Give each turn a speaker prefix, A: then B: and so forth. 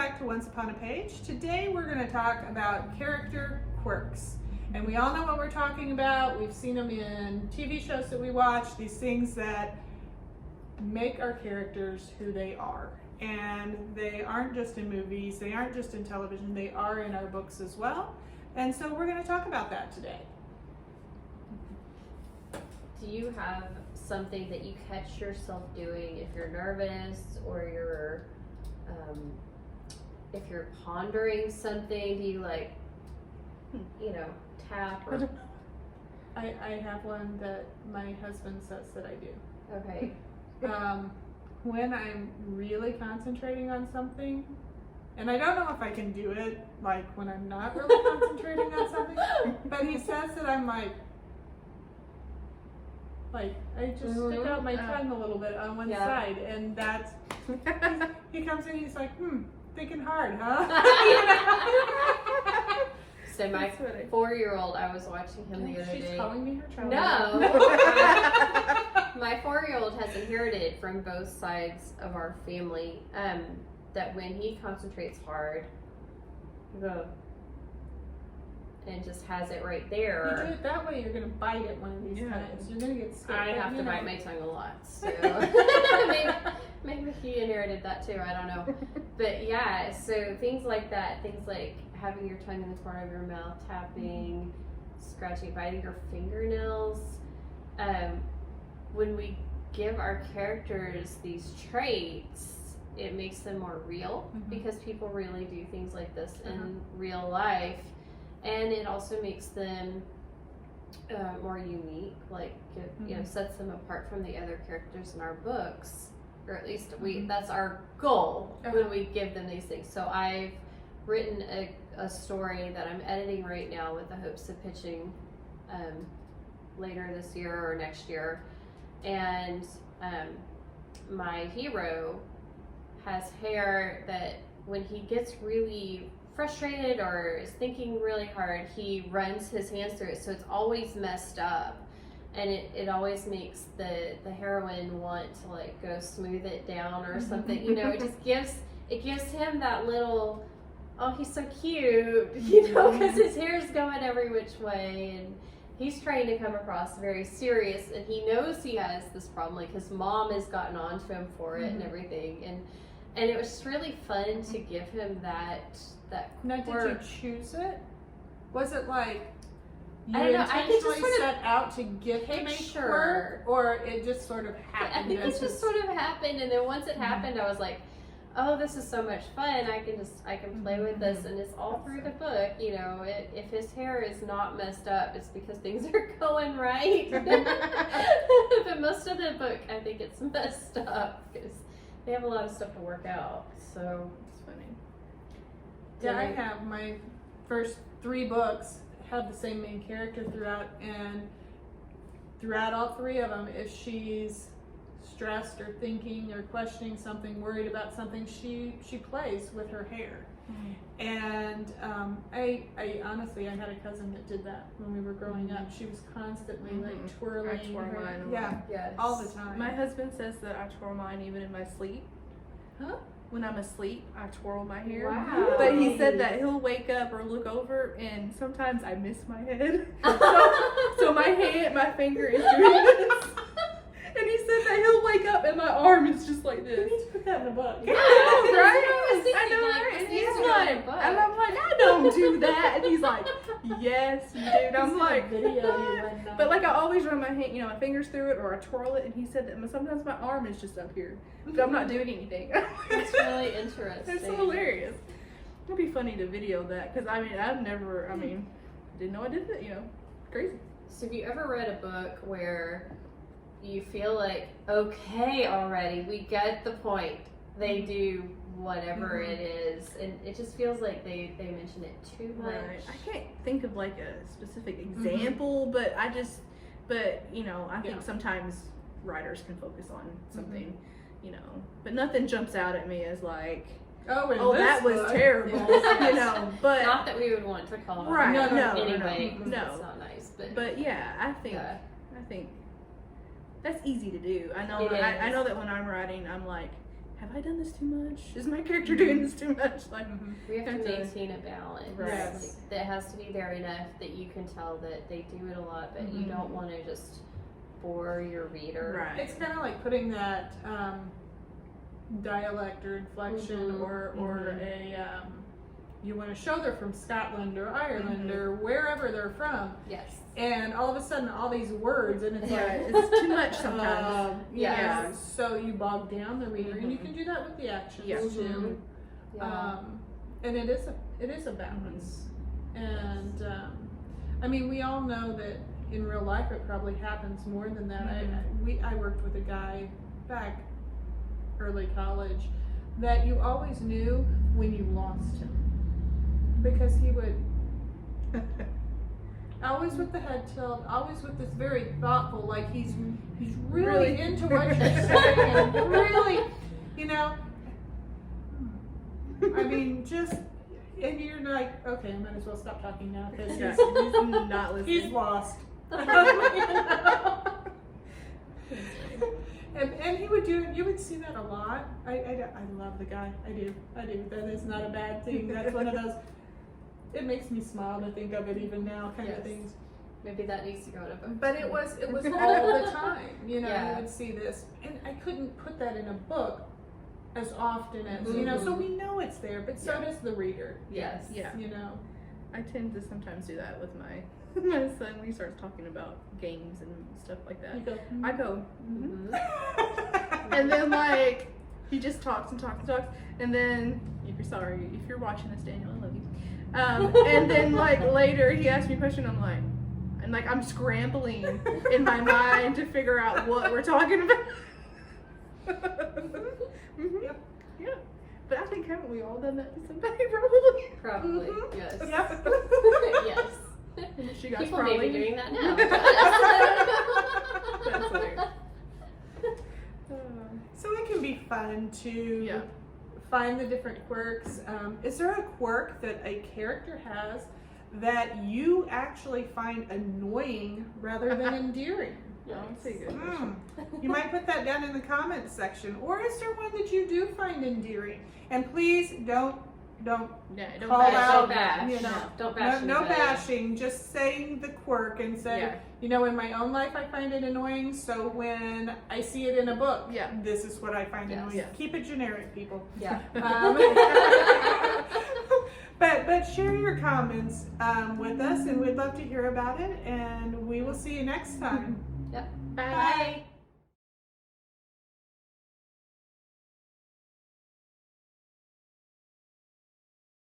A: back to Once Upon a Page. Today we're going to talk about character quirks. And we all know what we're talking about. We've seen them in TV shows that we watch, these things that make our characters who they are. And they aren't just in movies, they aren't just in television, they are in our books as well. And so we're going to talk about that today.
B: Do you have something that you catch yourself doing if you're nervous or you're, if you're pondering something? Do you tap or?
A: I have one that my husband says that I do.
B: Okay.
A: When I'm really concentrating on something, and I don't know if I can do it like when I'm not really concentrating on something, but he says that I'm like I just stick out my tongue a little bit on one side, and that's he comes in, he's like, thinking hard, huh?
B: So my 4-year-old, I was watching him the other day.
A: She's calling me her child.
B: No. My 4-year-old has inherited from both sides of our family that when he concentrates hard, and just has it right there.
A: You do it that way, you're going to bite it one of these times. You're going to get scared.
B: I have to bite my tongue a lot, so maybe he inherited that too, I don't know. But yeah, so things like that, things like having your tongue in the corner of your mouth, tapping, scratching, biting your fingernails. When we give our characters these traits, it makes them more real because people really do things like this in real life. And it also makes them more unique, sets them apart from the other characters in our books, or at least that's our goal when we give them these things. So I've written a story that I'm editing right now with the hopes of pitching later this year or next year. And my hero has hair that when he gets really frustrated or is thinking really hard, he runs his hands through it, so it's always messed up, and it always makes the heroine want to go smooth it down or something. It just gives him that little, oh, he's so cute, because his hair's going every which way, and he's trying to come across very serious, and he knows he has this problem, his mom has gotten on to him for it and everything, and it was just really fun to give him that
A: Now, did you choose it? Was it you
B: I don't know,
A: intentionally set out to get him a quirk, or it just sort of happened?
B: I think it just sort of happened, and then once it happened, I was like, oh, this is so much fun. I can play with this, and it's all through the book. If his hair is not messed up, it's because things are going right. But most of the book, I think it's messed up because they have a lot of stuff to work out. So it's funny.
A: Yeah, I have my first 3 books have the same main character throughout, and throughout all 3 of them, if she's stressed or thinking or questioning something, worried about something, she plays with her hair. And I honestly, I had a cousin that did that when we were growing up. She was constantly twirling.
C: I twirl
A: her,
C: mine
A: all the time.
C: My husband says that I twirl mine even in my sleep.
A: Huh?
C: When I'm asleep, I twirl my hair.
B: Wow.
C: But he said that he'll wake up or look over, and sometimes I miss my head. so my finger is doing this. And he said that he'll wake up and my arm is just like this.
A: You need to put that in a book.
C: I know, right? I know, right? And he's like, and I'm like, I don't do that. And he's like, yes, you do. And I'm like, but I always run my hand, my fingers through it, or I twirl it. And he said that sometimes my arm is just up here, but I'm not doing anything.
B: It's really interesting.
C: It's so hilarious. It'd be funny to video that, because I've never, didn't know I did that. Crazy.
B: So have you ever read a book where you feel like, okay, already, we get the point. They do whatever it is, and it just feels like they mention it too much.
C: Right. I can't think of a specific example, but I think sometimes writers can focus on something, but nothing jumps out at me as oh, that was terrible, but
B: not that we would want to call it anyway.
C: No,
B: it's not nice,
C: but yeah, I think that's easy to do. I know.
B: It
C: I
B: is.
C: know that when I'm writing, I'm like, have I done this too much? Is my character doing this too much? Like,
B: we have to
C: have to-
B: maintain a balance.
C: Right.
A: Yes.
B: Like, that has to be there enough that you can tell that they do it a lot, but you don't want to just bore your reader.
C: right.
A: It's kind of like putting that dialect or inflection or a you want to show they're from Scotland or Ireland or wherever they're from,
B: Yes.
A: and all of a sudden all these words and it's
C: Yeah,
A: like
C: it's too much sometimes.
A: yeah. So you bog down the reader, and you can do that with the actions too.
B: Yeah.
A: And it is a balance. And I mean, we all know that in real life it probably happens more than that. I worked with a guy back early college that you always knew when you lost him, because he would always with the head tilt, always with this very thoughtful, like he's really into what you're saying, and really, you know, I mean, just, and you're like, okay, I might as well stop talking now because
C: Yeah,
A: he's
C: not listening.
A: he's lost. You know? And he would do, you would see that a lot. I love the guy. I do. That is not a bad thing. That's one of those, it makes me smile to think of it even now kind of things.
B: Maybe that needs to go in a book.
A: But it was all the time, you know,
B: Yeah.
A: you would see this. And I couldn't put that in a book as often as, you know, so we know it's there, but so does the reader,
B: Yes.
C: Yeah.
A: you know.
C: I tend to sometimes do that with my son when he starts talking about games and stuff like that.
A: You go,
C: I go,
B: Mm-hmm.
C: and then like he just talks and talks and talks, and then if you're watching this, Daniel, I love you. And then like later he asks me a question, I'm like, and like I'm scrambling in my mind to figure out what we're talking about.
A: Yep.
C: Yeah. But I think haven't we all done that to somebody probably?
B: Probably.
A: Mhm.
B: Yes.
A: Yep.
B: Yes.
C: She got
B: People
C: probably
B: may be doing that now.
C: That's hilarious.
A: So it can be fun to find the different quirks. Is there a quirk that a character has that you actually find annoying rather than endearing?
C: That's a good question.
A: You might put that down in the comments section. Or is there one that you do find endearing? And please don't
C: Yeah, don't
A: call
C: bash.
A: out,
B: Don't bash.
A: you know,
B: Don't bash
A: no
B: anybody.
A: bashing, just saying the quirk and say,
C: Yeah.
A: you know, in my own life I find it annoying, so when I see it in a book, this is what I find
B: Yes.
A: annoying.
C: Yeah.
A: Keep it generic, people.
B: Yeah.
A: But share your comments with us, and we'd love to hear about it, and we will see you next time.
B: Yep.
C: Bye.
A: Bye.